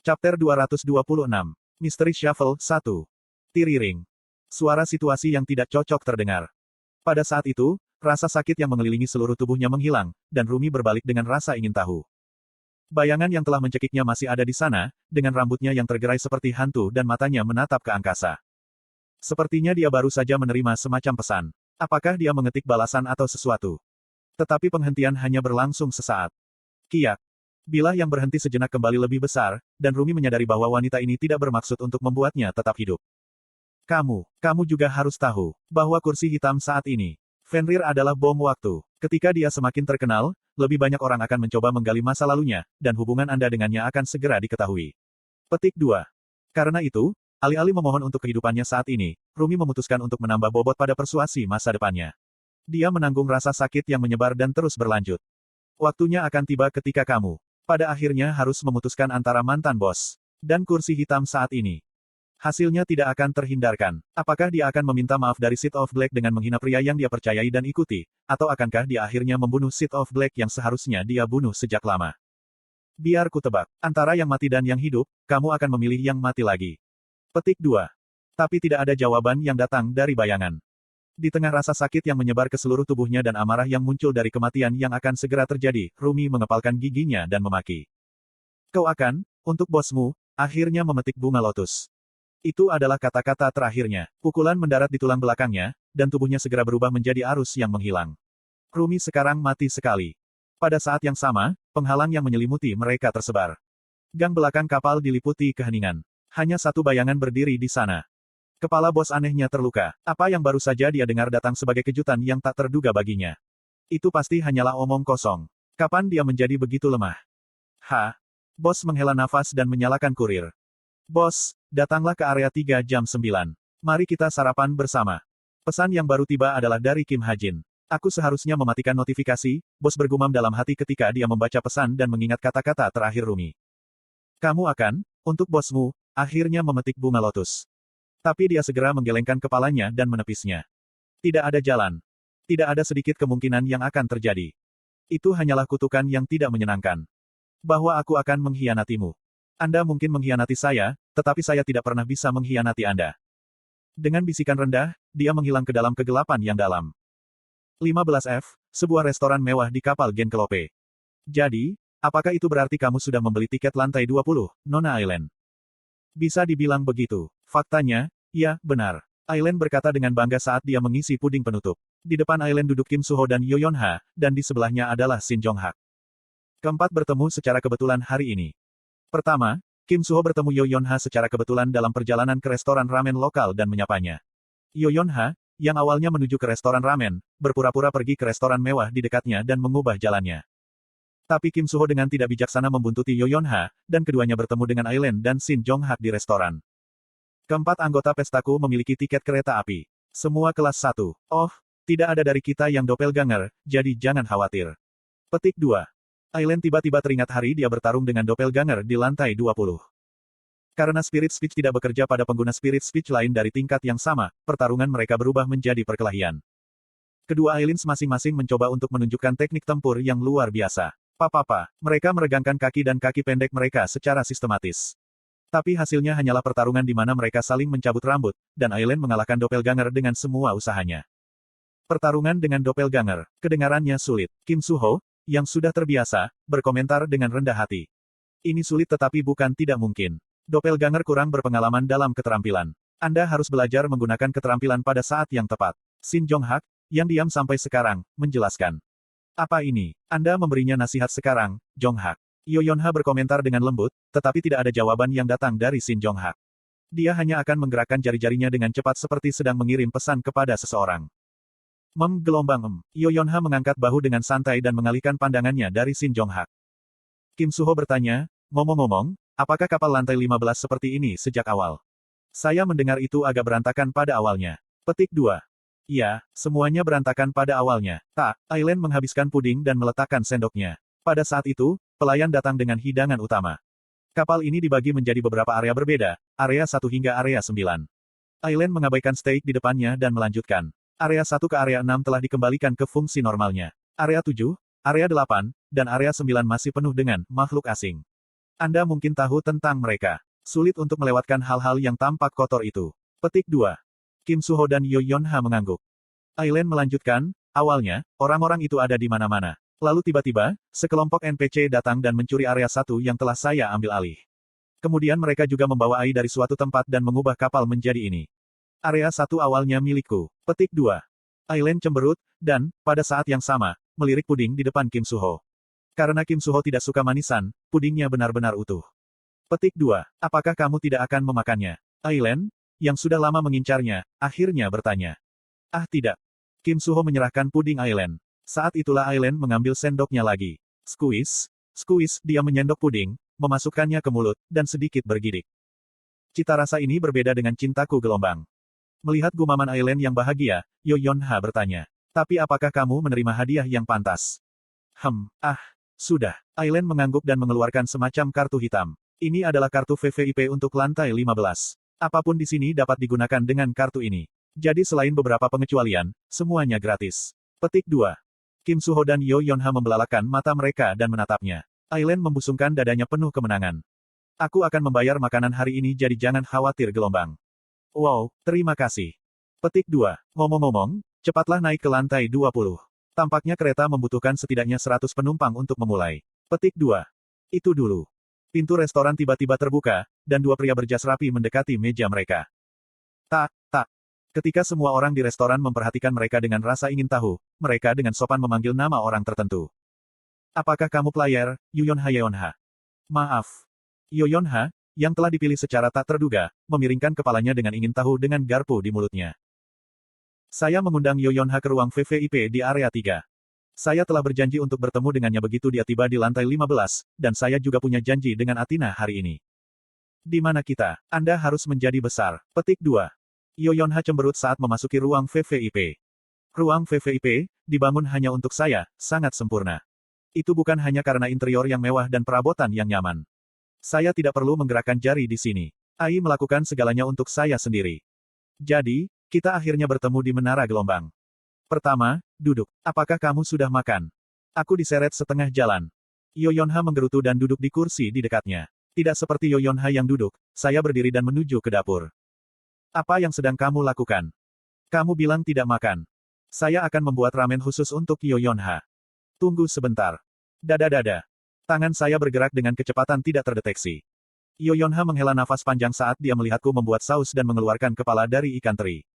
Chapter 226. Misteri Shuffle 1. Tiriring. Suara situasi yang tidak cocok terdengar. Pada saat itu, rasa sakit yang mengelilingi seluruh tubuhnya menghilang, dan Rumi berbalik dengan rasa ingin tahu. Bayangan yang telah mencekiknya masih ada di sana, dengan rambutnya yang tergerai seperti hantu dan matanya menatap ke angkasa. Sepertinya dia baru saja menerima semacam pesan. Apakah dia mengetik balasan atau sesuatu? Tetapi penghentian hanya berlangsung sesaat. Kiak. Bilah yang berhenti sejenak kembali lebih besar, dan Rumi menyadari bahwa wanita ini tidak bermaksud untuk membuatnya tetap hidup. Kamu juga harus tahu, bahwa kursi hitam saat ini, Fenrir adalah bom waktu. Ketika dia semakin terkenal, lebih banyak orang akan mencoba menggali masa lalunya, dan hubungan Anda dengannya akan segera diketahui. Petik 2. Karena itu, alih-alih memohon untuk kehidupannya saat ini, Rumi memutuskan untuk menambah bobot pada persuasi masa depannya. Dia menanggung rasa sakit yang menyebar dan terus berlanjut. Waktunya akan tiba ketika kamu, pada akhirnya harus memutuskan antara mantan bos dan kursi hitam saat ini. Hasilnya tidak akan terhindarkan. Apakah dia akan meminta maaf dari Seed of Black dengan menghina pria yang dia percayai dan ikuti, atau akankah dia akhirnya membunuh Seed of Black yang seharusnya dia bunuh sejak lama? Biar ku tebak, antara yang mati dan yang hidup, kamu akan memilih yang mati lagi. Petik 2. Tapi tidak ada jawaban yang datang dari bayangan. Di tengah rasa sakit yang menyebar ke seluruh tubuhnya dan amarah yang muncul dari kematian yang akan segera terjadi, Rumi mengepalkan giginya dan memaki. Kau akan, untuk bosmu, akhirnya memetik bunga lotus. Itu adalah kata-kata terakhirnya. Pukulan mendarat di tulang belakangnya, dan tubuhnya segera berubah menjadi arus yang menghilang. Rumi sekarang mati sekali. Pada saat yang sama, penghalang yang menyelimuti mereka tersebar. Gang belakang kapal diliputi keheningan. Hanya satu bayangan berdiri di sana. Kepala bos anehnya terluka. Apa yang baru saja dia dengar datang sebagai kejutan yang tak terduga baginya. Itu pasti hanyalah omong kosong. Kapan dia menjadi begitu lemah? Bos menghela nafas dan menyalakan kurir. Bos, datanglah ke area 3 jam 9. Mari kita sarapan bersama. Pesan yang baru tiba adalah dari Kim Hajin. Aku seharusnya mematikan notifikasi, bos bergumam dalam hati ketika dia membaca pesan dan mengingat kata-kata terakhir Rumi. Kamu akan, untuk bosmu, akhirnya memetik bunga lotus. Tapi dia segera menggelengkan kepalanya dan menepisnya. Tidak ada jalan. Tidak ada sedikit kemungkinan yang akan terjadi. Itu hanyalah kutukan yang tidak menyenangkan. Bahwa aku akan mengkhianatimu. Anda mungkin mengkhianati saya, tetapi saya tidak pernah bisa mengkhianati Anda. Dengan bisikan rendah, dia menghilang ke dalam kegelapan yang dalam. 15F, sebuah restoran mewah di kapal Genkelope. Jadi, apakah itu berarti kamu sudah membeli tiket lantai 20, Nona Aileen? Bisa dibilang begitu. Faktanya, ya, benar. Aileen berkata dengan bangga saat dia mengisi puding penutup. Di depan Aileen duduk Kim Suho dan Yo Yeon-ha, dan di sebelahnya adalah Shin Jong-hak. Keempat bertemu secara kebetulan hari ini. Pertama, Kim Suho bertemu Yo Yeon-ha secara kebetulan dalam perjalanan ke restoran ramen lokal dan menyapanya. Yo Yeon-ha, yang awalnya menuju ke restoran ramen, berpura-pura pergi ke restoran mewah di dekatnya dan mengubah jalannya. Tapi Kim Suho dengan tidak bijaksana membuntuti Yo Yeon-ha, dan keduanya bertemu dengan Aileen dan Shin Jong-hak di restoran. Keempat anggota pestaku memiliki tiket kereta api. Semua kelas 1. Oh, tidak ada dari kita yang doppelganger, jadi jangan khawatir. Petik 2. Aileen tiba-tiba teringat hari dia bertarung dengan doppelganger di lantai 20. Karena spirit speech tidak bekerja pada pengguna spirit speech lain dari tingkat yang sama, pertarungan mereka berubah menjadi perkelahian. Kedua Aileens masing-masing mencoba untuk menunjukkan teknik tempur yang luar biasa. Mereka meregangkan kaki dan kaki pendek mereka secara sistematis. Tapi hasilnya hanyalah pertarungan di mana mereka saling mencabut rambut, dan Aileen mengalahkan doppelganger dengan semua usahanya. Pertarungan dengan doppelganger, kedengarannya sulit. Kim Suho, yang sudah terbiasa, berkomentar dengan rendah hati. Ini sulit tetapi bukan tidak mungkin. Doppelganger kurang berpengalaman dalam keterampilan. Anda harus belajar menggunakan keterampilan pada saat yang tepat. Shin Jong-hak, yang diam sampai sekarang, menjelaskan. Apa ini? Anda memberinya nasihat sekarang, Jong-hak. Yo Yeon-ha berkomentar dengan lembut, tetapi tidak ada jawaban yang datang dari Shin Jong-hak. Dia hanya akan menggerakkan jari-jarinya dengan cepat seperti sedang mengirim pesan kepada seseorang. Gelombang. Yo Yeon-ha mengangkat bahu dengan santai dan mengalihkan pandangannya dari Shin Jong-hak. Kim Suho bertanya, ngomong-ngomong, apakah kapal lantai 15 seperti ini sejak awal? Saya mendengar itu agak berantakan pada awalnya. Petik 2. Ya, semuanya berantakan pada awalnya. Aileen menghabiskan puding dan meletakkan sendoknya. Pada saat itu, pelayan datang dengan hidangan utama. Kapal ini dibagi menjadi beberapa area berbeda, area 1 hingga area 9. Aileen mengabaikan steak di depannya dan melanjutkan. Area 1 ke area 6 telah dikembalikan ke fungsi normalnya. Area 7, area 8, dan area 9 masih penuh dengan makhluk asing. Anda mungkin tahu tentang mereka. Sulit untuk melewatkan hal-hal yang tampak kotor itu. Petik 2. Kim Suho dan Yo Yonha mengangguk. Aileen melanjutkan, awalnya, orang-orang itu ada di mana-mana. Lalu tiba-tiba, sekelompok NPC datang dan mencuri area 1 yang telah saya ambil alih. Kemudian mereka juga membawa AI dari suatu tempat dan mengubah kapal menjadi ini. Area 1 awalnya milikku. Petik 2. Aileen cemberut, dan, pada saat yang sama, melirik puding di depan Kim Suho. Karena Kim Suho tidak suka manisan, pudingnya benar-benar utuh. Petik 2. Apakah kamu tidak akan memakannya? Aileen, yang sudah lama mengincarnya, akhirnya bertanya. Ah tidak. Kim Suho menyerahkan puding Aileen. Saat itulah Aileen mengambil sendoknya lagi. Squeeze, squeeze, dia menyendok puding, memasukkannya ke mulut, dan sedikit bergidik. Cita rasa ini berbeda dengan cintaku gelombang. Melihat gumaman Aileen yang bahagia, Yo Yonha bertanya. Tapi apakah kamu menerima hadiah yang pantas? Sudah. Aileen mengangguk dan mengeluarkan semacam kartu hitam. Ini adalah kartu VVIP untuk lantai 15. Apapun di sini dapat digunakan dengan kartu ini. Jadi selain beberapa pengecualian, semuanya gratis. Petik 2. Kim Suho dan Yo Yonha membelalakan mata mereka dan menatapnya. Aileen membusungkan dadanya penuh kemenangan. Aku akan membayar makanan hari ini jadi jangan khawatir gelombang. Wow, terima kasih. Petik 2. Ngomong-ngomong, cepatlah naik ke lantai 20. Tampaknya kereta membutuhkan setidaknya 100 penumpang untuk memulai. Petik 2. Itu dulu. Pintu restoran tiba-tiba terbuka, dan dua pria berjas rapi mendekati meja mereka. Tak. Ketika semua orang di restoran memperhatikan mereka dengan rasa ingin tahu, mereka dengan sopan memanggil nama orang tertentu. Apakah kamu player, Yonha? Maaf. Yonha, yang telah dipilih secara tak terduga, memiringkan kepalanya dengan ingin tahu dengan garpu di mulutnya. Saya mengundang Yonha ke ruang VVIP di area 3. Saya telah berjanji untuk bertemu dengannya begitu dia tiba di lantai 15, dan saya juga punya janji dengan Athena hari ini. Di mana kita? Anda harus menjadi besar. Petik 2. Yonha cemberut saat memasuki ruang VVIP. Ruang VVIP, dibangun hanya untuk saya, sangat sempurna. Itu bukan hanya karena interior yang mewah dan perabotan yang nyaman. Saya tidak perlu menggerakkan jari di sini. AI melakukan segalanya untuk saya sendiri. Jadi, kita akhirnya bertemu di menara gelombang. Pertama, duduk. Apakah kamu sudah makan? Aku diseret setengah jalan. Yonha menggerutu dan duduk di kursi di dekatnya. Tidak seperti Yonha yang duduk, saya berdiri dan menuju ke dapur. Apa yang sedang kamu lakukan? Kamu bilang tidak makan. Saya akan membuat ramen khusus untuk Yonha. Tunggu sebentar. Dada. Tangan saya bergerak dengan kecepatan tidak terdeteksi. Yonha menghela nafas panjang saat dia melihatku membuat saus dan mengeluarkan kepala dari ikan teri.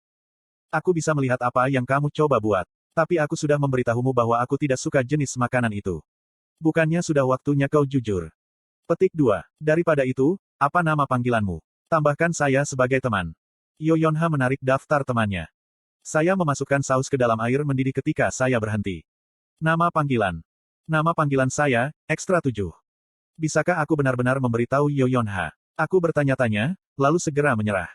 Aku bisa melihat apa yang kamu coba buat. Tapi aku sudah memberitahumu bahwa aku tidak suka jenis makanan itu. Bukannya sudah waktunya kau jujur? Petik 2. Daripada itu, apa nama panggilanmu? Tambahkan saya sebagai teman. Yonha menarik daftar temannya. Saya memasukkan saus ke dalam air mendidih ketika saya berhenti. Nama panggilan. Nama panggilan saya, Ekstra 7. Bisakah aku benar-benar memberitahu Yonha? Aku bertanya-tanya, lalu segera menyerah.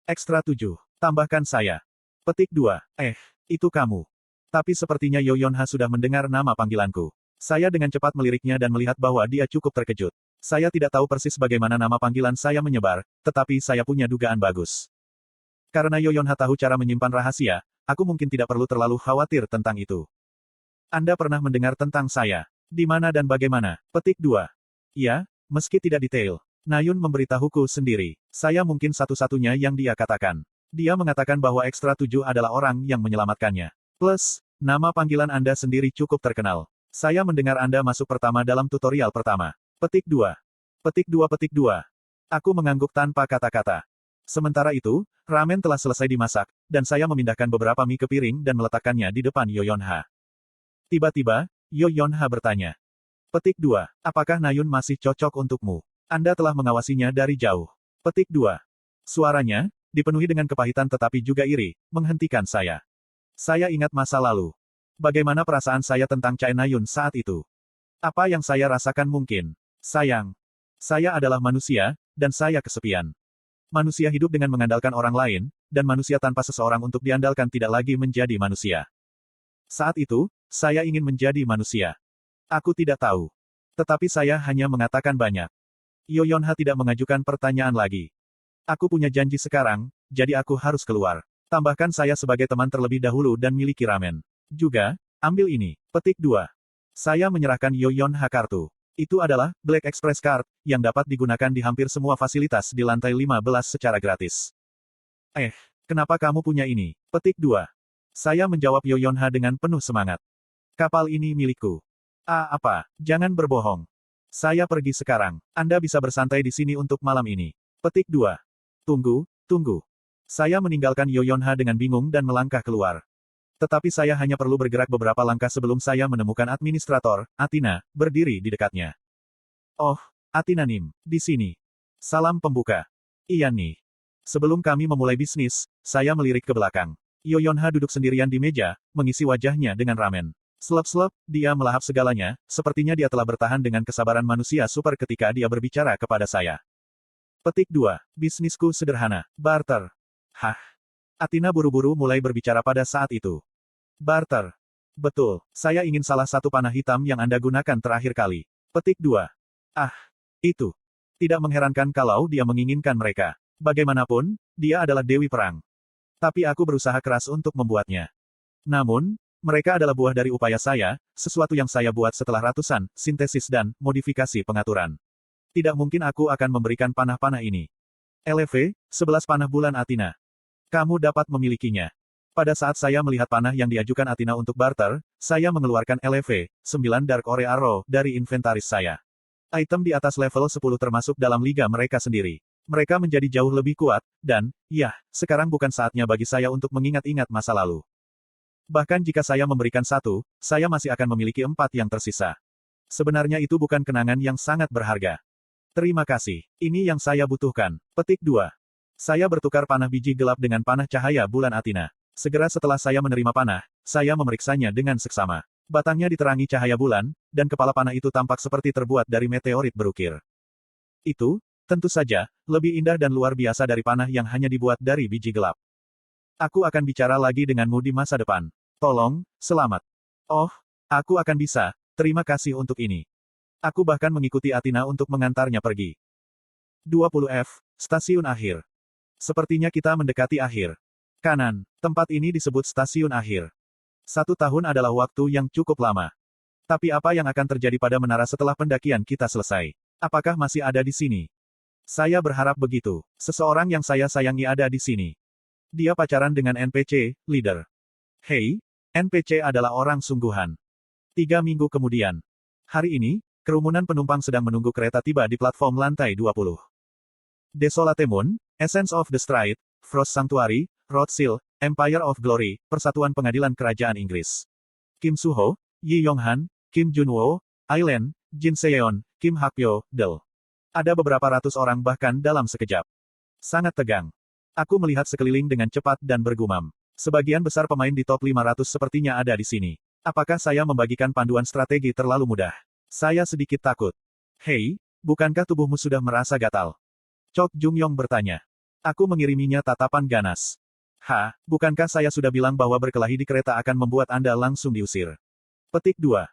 Ekstra 7. Tambahkan saya. Petik 2. Itu kamu. Tapi sepertinya Yonha sudah mendengar nama panggilanku. Saya dengan cepat meliriknya dan melihat bahwa dia cukup terkejut. Saya tidak tahu persis bagaimana nama panggilan saya menyebar, tetapi saya punya dugaan bagus. Karena Yonha tahu cara menyimpan rahasia, aku mungkin tidak perlu terlalu khawatir tentang itu. Anda pernah mendengar tentang saya? Di mana dan bagaimana? Petik 2. Ya, meski tidak detail. Nayun memberitahuku sendiri. Saya mungkin satu-satunya yang dia katakan. Dia mengatakan bahwa Ekstra 7 adalah orang yang menyelamatkannya. Plus, nama panggilan Anda sendiri cukup terkenal. Saya mendengar Anda masuk pertama dalam tutorial pertama. Petik 2. Petik 2. Aku mengangguk tanpa kata-kata. Sementara itu, ramen telah selesai dimasak, dan saya memindahkan beberapa mie ke piring dan meletakkannya di depan Yonha. Tiba-tiba, Yonha bertanya. Petik 2. Apakah Nayun masih cocok untukmu? Anda telah mengawasinya dari jauh. Petik 2. Suaranya, dipenuhi dengan kepahitan tetapi juga iri, menghentikan saya. Saya ingat masa lalu. Bagaimana perasaan saya tentang Chai Nayun saat itu? Apa yang saya rasakan mungkin? Sayang. Saya adalah manusia, dan saya kesepian. Manusia hidup dengan mengandalkan orang lain, dan manusia tanpa seseorang untuk diandalkan tidak lagi menjadi manusia. Saat itu, saya ingin menjadi manusia. Aku tidak tahu. Tetapi saya hanya mengatakan banyak. Yonha tidak mengajukan pertanyaan lagi. Aku punya janji sekarang, jadi aku harus keluar. Tambahkan saya sebagai teman terlebih dahulu dan miliki ramen. Juga, ambil ini. Petik 2. Saya menyerahkan Yonha kartu. Itu adalah Black Express Card, yang dapat digunakan di hampir semua fasilitas di lantai 15 secara gratis. Kenapa kamu punya ini? Petik 2. Saya menjawab Yoyonha dengan penuh semangat. Kapal ini milikku. Apa? Jangan berbohong. Saya pergi sekarang. Anda bisa bersantai di sini untuk malam ini. Petik 2. Tunggu. Saya meninggalkan Yoyonha dengan bingung dan melangkah keluar. Tetapi saya hanya perlu bergerak beberapa langkah sebelum saya menemukan administrator, Athena, berdiri di dekatnya. Oh, Athena Nim, di sini. Salam pembuka. Iya nih. Sebelum kami memulai bisnis, saya melirik ke belakang. Yoyonha duduk sendirian di meja, mengisi wajahnya dengan ramen. Slep-slep, dia melahap segalanya, sepertinya dia telah bertahan dengan kesabaran manusia super ketika dia berbicara kepada saya. Petik 2. Bisnisku sederhana, barter. Athena buru-buru mulai berbicara pada saat itu. Barter. Betul, saya ingin salah satu panah hitam yang Anda gunakan terakhir kali. Petik 2. Itu. Tidak mengherankan kalau dia menginginkan mereka. Bagaimanapun, dia adalah Dewi Perang. Tapi aku berusaha keras untuk membuatnya. Namun, mereka adalah buah dari upaya saya, sesuatu yang saya buat setelah ratusan, sintesis dan modifikasi pengaturan. Tidak mungkin aku akan memberikan panah-panah ini. LV, 11 panah bulan Athena. Kamu dapat memilikinya. Pada saat saya melihat panah yang diajukan Athena untuk barter, saya mengeluarkan LV, 9 Dark Ore Arrow, dari inventaris saya. Item di atas level 10 termasuk dalam liga mereka sendiri. Mereka menjadi jauh lebih kuat, dan, sekarang bukan saatnya bagi saya untuk mengingat-ingat masa lalu. Bahkan jika saya memberikan 1, saya masih akan memiliki 4 yang tersisa. Sebenarnya itu bukan kenangan yang sangat berharga. Terima kasih. Ini yang saya butuhkan. Petik 2. Saya bertukar panah biji gelap dengan panah cahaya bulan Athena. Segera setelah saya menerima panah, saya memeriksanya dengan seksama. Batangnya diterangi cahaya bulan, dan kepala panah itu tampak seperti terbuat dari meteorit berukir. Itu, tentu saja, lebih indah dan luar biasa dari panah yang hanya dibuat dari biji gelap. Aku akan bicara lagi denganmu di masa depan. Tolong, selamat. Oh, aku akan bisa, terima kasih untuk ini. Aku bahkan mengikuti Athena untuk mengantarnya pergi. 20F, stasiun akhir. Sepertinya kita mendekati akhir. Kanan, tempat ini disebut stasiun akhir. 1 tahun adalah waktu yang cukup lama. Tapi apa yang akan terjadi pada menara setelah pendakian kita selesai? Apakah masih ada di sini? Saya berharap begitu. Seseorang yang saya sayangi ada di sini. Dia pacaran dengan NPC, leader. Hei, NPC adalah orang sungguhan. 3 minggu kemudian. Hari ini, kerumunan penumpang sedang menunggu kereta tiba di platform lantai 20. Desolate Moon, Essence of the Stride, Frost Sanctuary, Rothschild, Empire of Glory, Persatuan Pengadilan Kerajaan Inggris. Kim Suho, Yi Yonghan, Kim Junwo, Aileen, Jin Seyeon, Kim Hakpyo, Del. Ada beberapa ratus orang bahkan dalam sekejap. Sangat tegang. Aku melihat sekeliling dengan cepat dan bergumam. Sebagian besar pemain di top 500 sepertinya ada di sini. Apakah saya membagikan panduan strategi terlalu mudah? Saya sedikit takut. Hei, bukankah tubuhmu sudah merasa gatal? Chok Jung-yong bertanya. Aku mengiriminya tatapan ganas. Bukankah saya sudah bilang bahwa berkelahi di kereta akan membuat Anda langsung diusir? Petik 2.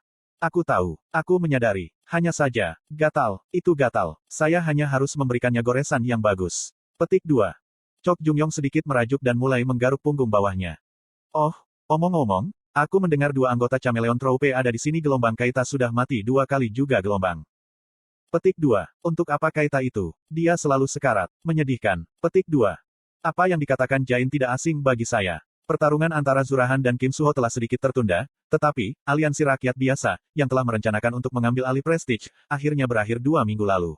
Aku tahu, aku menyadari. Hanya saja, gatal, itu gatal. Saya hanya harus memberikannya goresan yang bagus. Petik 2. Chok Jung-yong sedikit merajuk dan mulai menggaruk punggung bawahnya. Oh, omong-omong, aku mendengar 2 anggota Chameleon Troupe ada di sini. Gelombang Kaita sudah mati 2 kali juga gelombang. Petik 2. Untuk apa Kaita itu? Dia selalu sekarat. Menyedihkan. Petik 2. Apa yang dikatakan Jain tidak asing bagi saya. Pertarungan antara Zurahan dan Kim Suho telah sedikit tertunda, tetapi, aliansi rakyat biasa, yang telah merencanakan untuk mengambil alih Prestige, akhirnya berakhir 2 minggu lalu.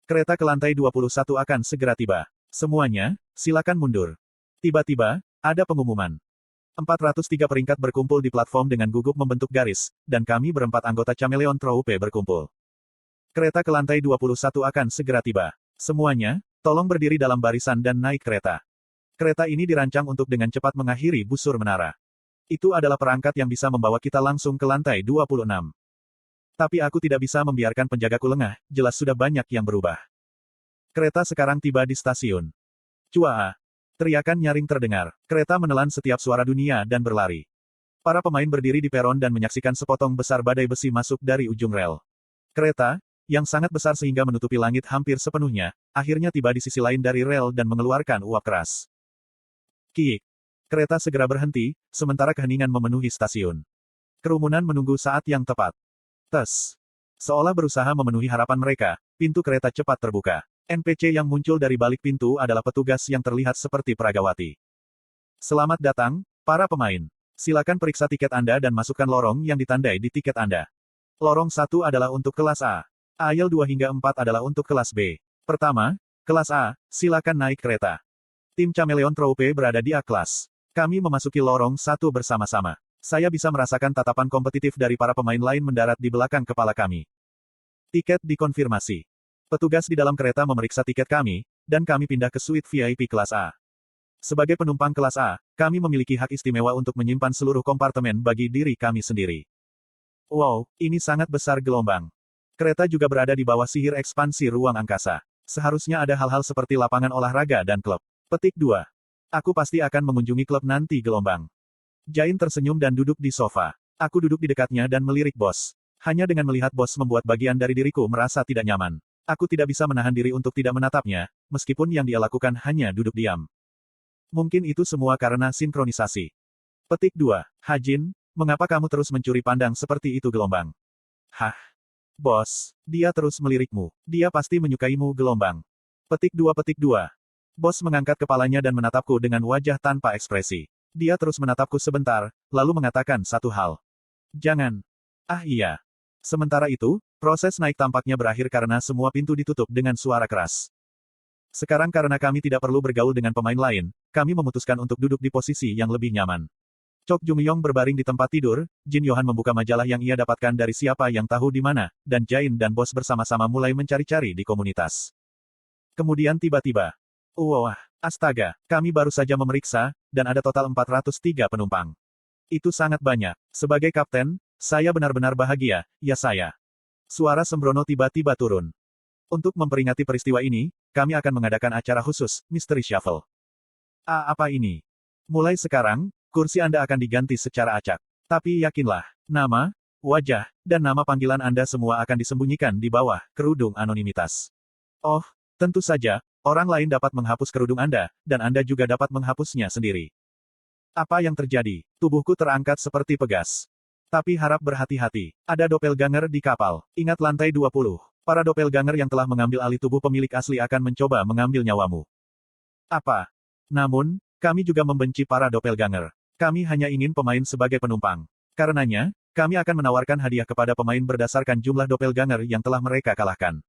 Kereta ke lantai 21 akan segera tiba. Semuanya, silakan mundur. Tiba-tiba, ada pengumuman. 403 peringkat berkumpul di platform dengan gugup membentuk garis, dan kami berempat anggota Chameleon Troupe berkumpul. Kereta ke lantai 21 akan segera tiba. Semuanya, tolong berdiri dalam barisan dan naik kereta. Kereta ini dirancang untuk dengan cepat mengakhiri busur menara. Itu adalah perangkat yang bisa membawa kita langsung ke lantai 26. Tapi aku tidak bisa membiarkan penjagaku lengah, jelas sudah banyak yang berubah. Kereta sekarang tiba di stasiun. Cua! Teriakan nyaring terdengar. Kereta menelan setiap suara dunia dan berlari. Para pemain berdiri di peron dan menyaksikan sepotong besar badai besi masuk dari ujung rel. Kereta, yang sangat besar sehingga menutupi langit hampir sepenuhnya, akhirnya tiba di sisi lain dari rel dan mengeluarkan uap keras. Kiik. Kereta segera berhenti, sementara keheningan memenuhi stasiun. Kerumunan menunggu saat yang tepat. Tes. Seolah berusaha memenuhi harapan mereka, pintu kereta cepat terbuka. NPC yang muncul dari balik pintu adalah petugas yang terlihat seperti peragawati. Selamat datang, para pemain. Silakan periksa tiket Anda dan masukkan lorong yang ditandai di tiket Anda. Lorong 1 adalah untuk kelas A. Aisle 2 hingga 4 adalah untuk kelas B. Pertama, kelas A, silakan naik kereta. Tim Chameleon Troupe berada di A-kelas. Kami memasuki lorong 1 bersama-sama. Saya bisa merasakan tatapan kompetitif dari para pemain lain mendarat di belakang kepala kami. Tiket dikonfirmasi. Petugas di dalam kereta memeriksa tiket kami, dan kami pindah ke suite VIP kelas A. Sebagai penumpang kelas A, kami memiliki hak istimewa untuk menyimpan seluruh kompartemen bagi diri kami sendiri. Wow, ini sangat besar gelombang. Kereta juga berada di bawah sihir ekspansi ruang angkasa. Seharusnya ada hal-hal seperti lapangan olahraga dan klub. Petik 2. Aku pasti akan mengunjungi klub nanti gelombang. Jain tersenyum dan duduk di sofa. Aku duduk di dekatnya dan melirik bos. Hanya dengan melihat bos membuat bagian dari diriku merasa tidak nyaman. Aku tidak bisa menahan diri untuk tidak menatapnya, meskipun yang dia lakukan hanya duduk diam. Mungkin itu semua karena sinkronisasi. Petik 2. Hajin, mengapa kamu terus mencuri pandang seperti itu gelombang? Hah? Bos, dia terus melirikmu. Dia pasti menyukaimu gelombang. Petik 2. Bos mengangkat kepalanya dan menatapku dengan wajah tanpa ekspresi. Dia terus menatapku sebentar, lalu mengatakan satu hal. Jangan. Ah iya. Sementara itu, proses naik tampaknya berakhir karena semua pintu ditutup dengan suara keras. Sekarang karena kami tidak perlu bergaul dengan pemain lain, kami memutuskan untuk duduk di posisi yang lebih nyaman. Chok Jumyong berbaring di tempat tidur, Jin Yohan membuka majalah yang ia dapatkan dari siapa yang tahu di mana, dan Jain dan bos bersama-sama mulai mencari-cari di komunitas. Kemudian tiba-tiba. Wah, astaga, kami baru saja memeriksa, dan ada total 403 penumpang. Itu sangat banyak. Sebagai kapten, saya benar-benar bahagia, ya saya. Suara sembrono tiba-tiba turun. Untuk memperingati peristiwa ini, kami akan mengadakan acara khusus, Mystery Shuffle. Apa ini? Mulai sekarang, kursi Anda akan diganti secara acak. Tapi yakinlah, nama, wajah, dan nama panggilan Anda semua akan disembunyikan di bawah kerudung anonimitas. Oh, tentu saja, orang lain dapat menghapus kerudung Anda, dan Anda juga dapat menghapusnya sendiri. Apa yang terjadi? Tubuhku terangkat seperti pegas. Tapi harap berhati-hati. Ada doppelganger di kapal. Ingat lantai 20. Para doppelganger yang telah mengambil alih tubuh pemilik asli akan mencoba mengambil nyawamu. Apa? Namun, kami juga membenci para doppelganger. Kami hanya ingin pemain sebagai penumpang. Karenanya, kami akan menawarkan hadiah kepada pemain berdasarkan jumlah doppelganger yang telah mereka kalahkan.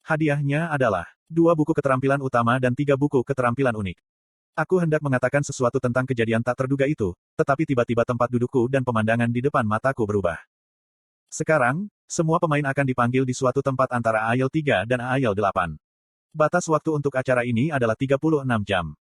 Hadiahnya adalah 2 buku keterampilan utama dan 3 buku keterampilan unik. Aku hendak mengatakan sesuatu tentang kejadian tak terduga itu, tetapi tiba-tiba tempat dudukku dan pemandangan di depan mataku berubah. Sekarang, semua pemain akan dipanggil di suatu tempat antara Aisle 3 dan Aisle 8. Batas waktu untuk acara ini adalah 36 jam.